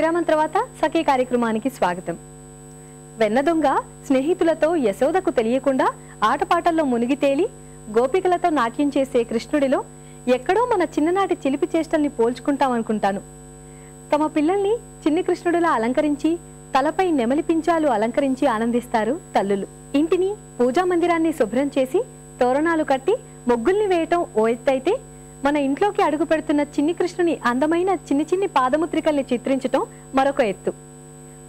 విరామం తర్వాత సఖీ కార్యక్రమానికి స్వాగతం. వెన్నదొంగ స్నేహితులతో యశోదకు తెలియకుండా ఆటపాటల్లో మునిగి తేలి గోపికలతో నాట్యం చేసే కృష్ణుడిలో ఎక్కడో మన చిన్ననాటి చిలిపి చేష్టల్ని పోల్చుకుంటామనుకుంటాను. తమ పిల్లల్ని చిన్ని కృష్ణుడిలా అలంకరించి తలపై నెమలి పించాలు అలంకరించి ఆనందిస్తారు తల్లులు. ఇంటిని పూజా మందిరాన్ని శుభ్రం చేసి తోరణాలు కట్టి ముగ్గుల్ని వేయటం ఓ ఎత్తైతే, మన ఇంట్లోకి అడుగు పెడుతున్న చిన్ని కృష్ణుని అందమైన చిన్ని చిన్ని పాదముద్రికల్ని చిత్రించటం మరొక ఎత్తు.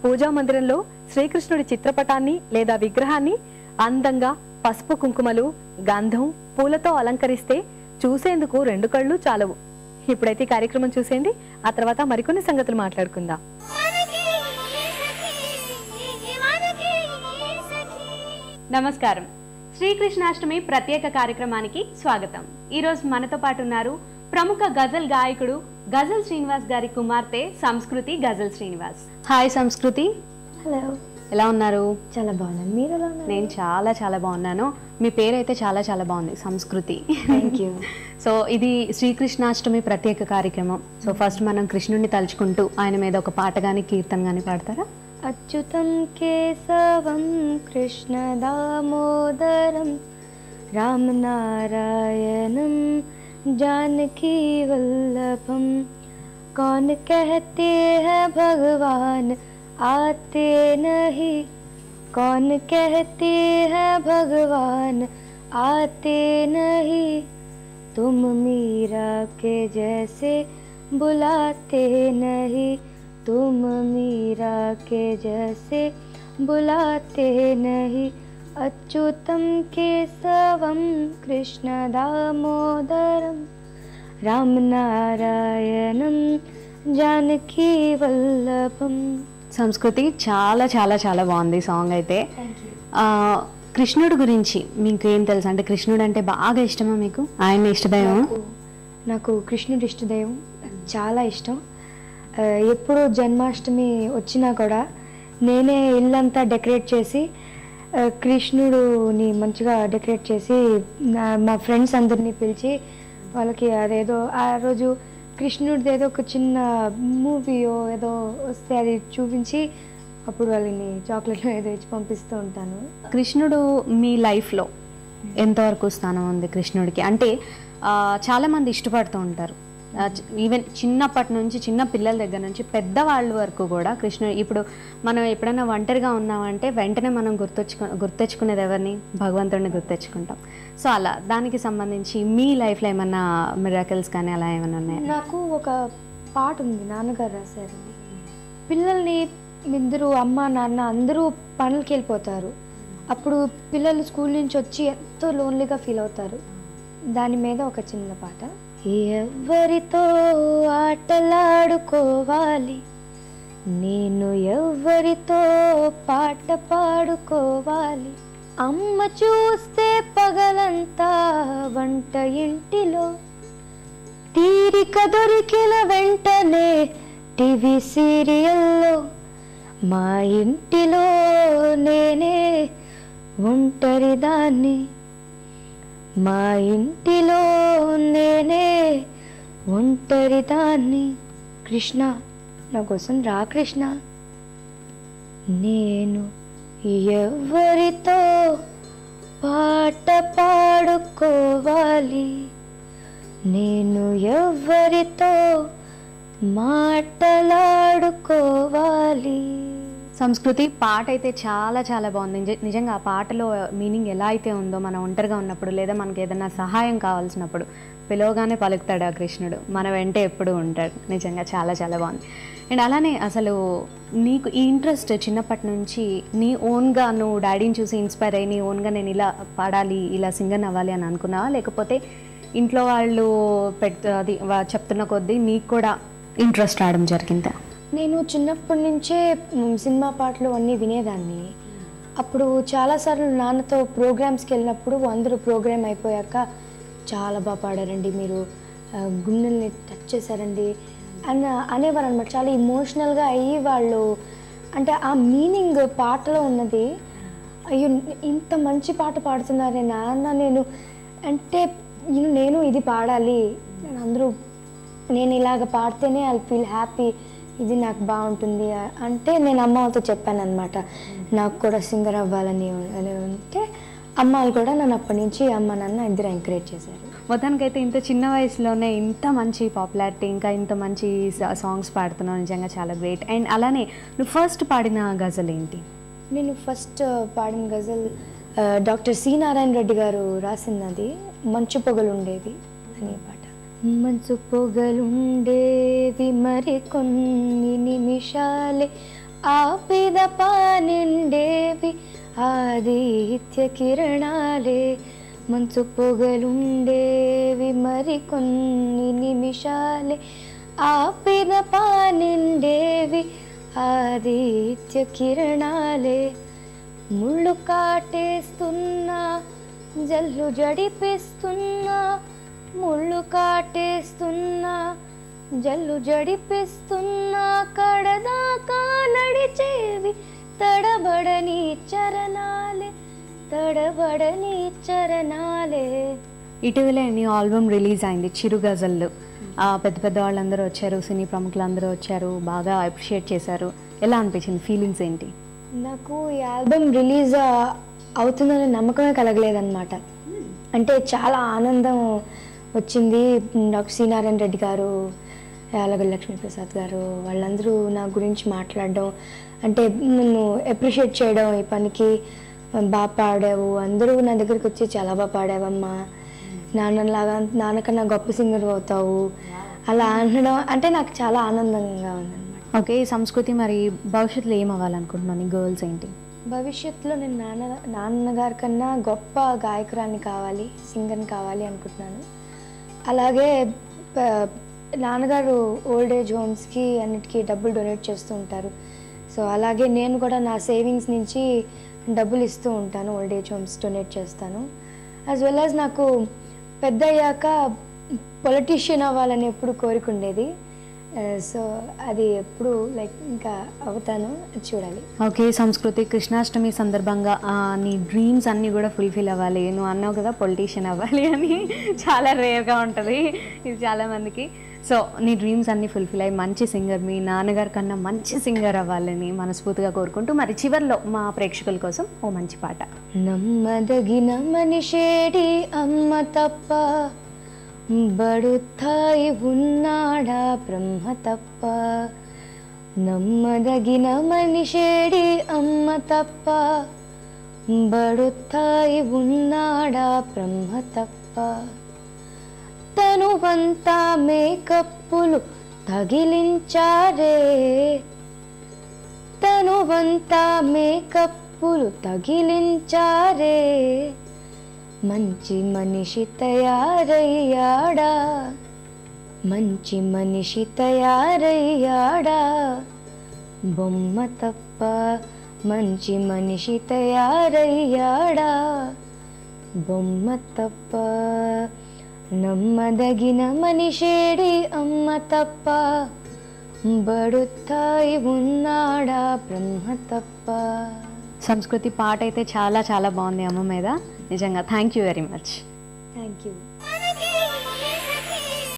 పూజా మందిరంలో శ్రీకృష్ణుడి చిత్రపటాన్ని లేదా విగ్రహాన్ని అందంగా పసుపు కుంకుమలు గంధం పూలతో అలంకరిస్తే చూసేందుకు రెండు కళ్ళు చాలవు. ఇప్పుడైతే కార్యక్రమం చూసేయండి, ఆ తర్వాత మరికొన్ని సంగతులు మాట్లాడుకుందాం. నమస్కారం. శ్రీకృష్ణాష్టమి ప్రత్యేక కార్యక్రమానికి స్వాగతం. ఈరోజు మనతో పాటు ఉన్నారు ప్రముఖ గజల్ గాయకుడు గజల్ శ్రీనివాస్ గారి కుమార్తె సంస్కృతి గజల్ శ్రీనివాస్. హాయ్ సంస్కృతి. హలో, ఎలా ఉన్నారు? చాలా బాగున్నాను. మీరు ఎలా ఉన్నారు? నేను చాలా చాలా బాగున్నాను. మీ పేరు అయితే చాలా చాలా బాగుంది, సంస్కృతి. Thank you. సో ఇది శ్రీకృష్ణాష్టమి ప్రత్యేక కార్యక్రమం. సో ఫస్ట్ మనం కృష్ణుడిని తలుచుకుంటూ ఆయన మీద ఒక పాట కానీ కీర్తన కానీ పాడతారా? అచ్యుతం కేశవం కృష్ణ దామోదరం రామనారాయణం जानकी वल्लभम कौन कहते हैं भगवान आते नहीं, कौन कहते हैं भगवान आते नहीं, तुम मीरा के जैसे बुलाते नहीं, तुम मीरा के जैसे बुलाते नहीं, अच्युतं केशवं कृष्ण दामोदरं रामनारायणं जानकी वल्लभम. సంస్కృతి చాలా చాలా చాలా బాగుంది సాంగ్ అయితే. కృష్ణుడు గురించి మీకు ఏం తెలుసు? అంటే కృష్ణుడు అంటే బాగా ఇష్టమా మీకు? ఆయన ఇష్టదైవం? నాకు కృష్ణుడు ఇష్టదైవం, చాలా ఇష్టం. ఎప్పుడు జన్మాష్టమి వచ్చినా కూడా నేనే ఇల్లంతా డెకరేట్ చేసి కృష్ణుడుని మంచిగా డెకరేట్ చేసి మా ఫ్రెండ్స్ అందరినీ పిలిచి వాళ్ళకి అదేదో ఆ రోజు కృష్ణుడిది ఏదో ఒక చిన్న మూవీయో ఏదో వస్తే అది చూపించి అప్పుడు వాళ్ళని చాక్లెట్లు ఏదో ఇచ్చి పంపిస్తూ ఉంటాను. కృష్ణుడు మీ లైఫ్లో ఎంతవరకు స్థానం ఉంది కృష్ణుడికి? అంటే చాలామంది ఇష్టపడుతూ ఉంటారు, ఈవెన్ చిన్నప్పటి నుంచి చిన్న పిల్లల దగ్గర నుంచి పెద్దవాళ్ళ వరకు కూడా కృష్ణుడు. ఇప్పుడు మనం ఎప్పుడైనా ఒంటరిగా ఉన్నామంటే వెంటనే మనం గుర్తెచ్చుకునేది ఎవరిని? భగవంతుడిని గుర్తెచ్చుకుంటాం. సో అలా దానికి సంబంధించి మీ లైఫ్లో ఏమన్నా మిరాకిల్స్ కానీ అలా ఏమైనా ఉన్నాయా? నాకు ఒక పాట ఉంది, నాన్నగారు రాశారు. పిల్లల్ని ఇద్దరు అమ్మ నాన్న అందరూ పనులకి వెళ్ళిపోతారు, అప్పుడు పిల్లలు స్కూల్ నుంచి వచ్చి ఎంతో లోన్లీగా ఫీల్ అవుతారు. దాని మీద ఒక చిన్న పాట. ఎవరితో ఆటలాడుకోవాలి, నేను ఎవరితో పాట పాడుకోవాలి, అమ్మ చూస్తే పగలంతా వంట ఇంటిలో, తీరిక దొరికిన వెంటనే టీవీ సీరియల్లో, మా ఇంటిలో నేనే ఒంటరిదాన్ని, మా ఇంటిలో నేనే ఒంటరిదాన్ని, కృష్ణ నా కోసం రా కృష్ణ, నేను ఎవరితో పాట పాడుకోవాలి, నేను ఎవరితో మాటలాడుకోవాలి. సంస్కృతి పాట అయితే చాలా చాలా బాగుంది. నిజంగా ఆ పాటలో మీనింగ్ ఎలా అయితే ఉందో, మనం ఒంటరిగా ఉన్నప్పుడు లేదా మనకి ఏదైనా సహాయం కావాల్సినప్పుడు పిలవగానే పలుకుతాడు ఆ కృష్ణుడు, మన వెంటే ఎప్పుడు ఉంటాడు. నిజంగా చాలా చాలా బాగుంది. అండ్ అలానే అసలు నీకు ఈ ఇంట్రెస్ట్ చిన్నప్పటి నుంచి నీ ఓన్గా నువ్వు డాడీని చూసి ఇన్స్పైర్ అయ్యి నీ ఓన్గా నేను ఇలా పాడాలి ఇలా సింగర్ అవ్వాలి అని అనుకున్నావా, లేకపోతే ఇంట్లో వాళ్ళు అది చెప్తున్న కొద్దీ నీకు కూడా ఇంట్రెస్ట్ రావడం జరిగిందా? నేను చిన్నప్పటి నుంచే సినిమా పాటలు అన్నీ వినేదాన్ని. అప్పుడు చాలాసార్లు నాన్నతో ప్రోగ్రామ్స్కి వెళ్ళినప్పుడు అందరూ ప్రోగ్రామ్ అయిపోయాక చాలా బాగా పాడారండి మీరు, గుండెల్ని టచ్ చేశారండి అనేవారు అనమాట. చాలా ఇమోషనల్గా అయ్యి వాళ్ళు, అంటే ఆ మీనింగ్ పాటలో ఉన్నది, అయ్యో ఇంత మంచి పాట పాడుతున్నారే నాన్న, నేను అంటే నేను ఇది పాడాలి, అందరూ నేను ఇలాగ పాడితేనే ఐ ఫీల్ హ్యాపీ, ఇది నాకు బాగుంటుంది అంటే నేను అమ్మ వాళ్ళతో చెప్పాను అనమాట, నాకు కూడా సింగర్ అవ్వాలని అంటే అమ్మ వాళ్ళు కూడా నన్ను అప్పటి నుంచి అమ్మ నాన్న ఇద్దరు ఎంకరేజ్ చేశారు. మొత్తానికైతే ఇంత చిన్న వయసులోనే ఇంత మంచి పాపులారిటీ, ఇంకా ఇంత మంచి సాంగ్స్ పాడుతున్నావు, నిజంగా చాలా గ్రేట్. అండ్ అలానే నువ్వు ఫస్ట్ పాడిన గజల్ ఏంటి? నేను ఫస్ట్ పాడిన గజల్ డాక్టర్ సి నారాయణ రెడ్డి గారు రాసినది, మంచు పొగలుండేవి అనే పాట. మంచు పొగలుండేవి మరి కొన్ని నిమిషాలే, ఆపిద పానిండేవి ఆదిత్య కిరణాలే. మంచు పొగలుండేవి మరి కొన్ని నిమిషాలే, ఆపిద పానిండేవి ఆదిత్య కిరణాలే. ముళ్ళు కాటేస్తున్నా జల్లు జడిపిస్తున్నా, ముళ్ళు కాటేస్తున్నా జల్లు జడిపిస్తున్నా, కడదాకా నడిచేవి తడబడని చరణాలే, తడబడని చరణాలే. ఇటీవలే నీ ఆల్బమ్ రిలీజ్ అయింది చిరు గజల్లు. పెద్ద పెద్ద వాళ్ళందరూ వచ్చారు, సినీ ప్రముఖులు అందరూ వచ్చారు, బాగా అప్రిషియేట్ చేశారు. ఎలా అనిపించింది, ఫీలింగ్స్ ఏంటి? నాకు ఈ ఆల్బమ్ రిలీజ్ అవుతుందనే నమ్మకమే కలగలేదన్నమాట. అంటే చాలా ఆనందం వచ్చింది. డాక్టర్ సి నారాయణ రెడ్డి గారు, యాలగడ్డ లక్ష్మీప్రసాద్ గారు వాళ్ళందరూ నా గురించి మాట్లాడడం, అంటే నన్ను అప్రిషియేట్ చేయడం, ఈ పనికి బాగా పాడావు, అందరూ నా దగ్గరికి వచ్చి చాలా బాగా పాడావమ్మా, నాన్నకన్నా గొప్ప సింగర్ అవుతావు అలా అనడం అంటే నాకు చాలా ఆనందంగా ఉందన్నమాట. ఓకే, ఈ సంస్కృతి మరి భవిష్యత్తులో ఏం అవ్వాలనుకుంటున్నాను, నీ గోల్స్ ఏంటి? భవిష్యత్తులో నేను నాన్నగారి కన్నా గొప్ప గాయకురాన్ని కావాలి, సింగర్ని కావాలి అనుకుంటున్నాను. అలాగే నాన్నగారు ఓల్డ్ ఏజ్ హోమ్స్కి అన్నిటికీ డబ్బులు డొనేట్ చేస్తూ ఉంటారు. సో అలాగే నేను కూడా నా సేవింగ్స్ నుంచి డబ్బులు ఇస్తూ ఉంటాను, ఓల్డ్ ఏజ్ హోమ్స్ డొనేట్ చేస్తాను. యాజ్ వెల్ యాజ్ నాకు పెద్ద అయ్యాక పొలిటీషియన్ అవ్వాలని ఎప్పుడు కోరిక ఉండేది. సో అది ఎప్పుడు లైక్ ఇంకా అవుతాను, చూడాలి. ఓకే, సంస్కృతి కృష్ణాష్టమి సందర్భంగా నీ డ్రీమ్స్ అన్నీ కూడా ఫుల్ఫిల్ అవ్వాలి. నువ్వు అన్నావు కదా పొలిటీషియన్ అవ్వాలి అని, చాలా రేర్గా ఉంటుంది ఇది చాలామందికి. సో నీ డ్రీమ్స్ అన్నీ ఫుల్ఫిల్ అయ్యి మంచి సింగర్, మీ నాన్నగారి కన్నా మంచి సింగర్ అవ్వాలని మనస్ఫూర్తిగా కోరుకుంటూ మరి చివరిలో మా ప్రేక్షకుల కోసం ఓ మంచి పాట. నమ్మదగిన మనిషేడి అమ్మ తప్ప, బడుతాయి ఉన్నాడా బ్రహ్మ తప్ప. నమ్మదగిన మనిషేడి అమ్మ తప్ప, బడుతాయి ఉన్నాడా బ్రహ్మ తప్ప. తనువంతా మేకప్పులు తగిలించారే, తనువంతా మేకప్పులు తగిలించారే. మంచి మనిషి తయారయ్యాడా, మంచి మనిషి తయారయ్యాడా. బొమ్మ తప్ప మంచి మనిషి తయారయ్యాడా, బొమ్మ తప్ప. నమ్మదగిన మనిషేడి అమ్మ తప్ప, బడుతాయి ఉన్నాడా బ్రహ్మ తప్ప. సంస్కృతి పాట అయితే చాలా చాలా బాగుంది అమ్మ మీద, నిజంగా thank you very much. Thank you.